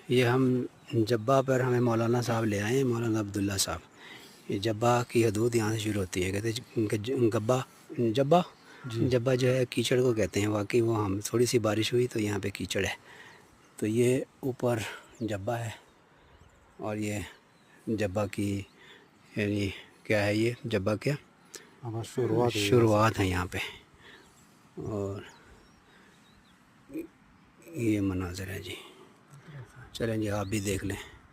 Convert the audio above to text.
ये हम जब्बा पर हमें मौलाना साहब ले आए हैं, मौलाना अब्दुल्ला साहब। ये जब्बा की हदूद यहाँ से शुरू होती है। कहते हैं गब्बा जब्बा जब्बा जो है कीचड़ को कहते हैं। वाकई वो हम थोड़ी सी बारिश हुई तो यहाँ पे कीचड़ है। तो ये ऊपर जब्बा है और ये जब्बा की यानी क्या है, ये जब्बा क्या शुरुआत है यहाँ पे। और ये मनाज़र है जी। चलें जी, आप भी देख लें।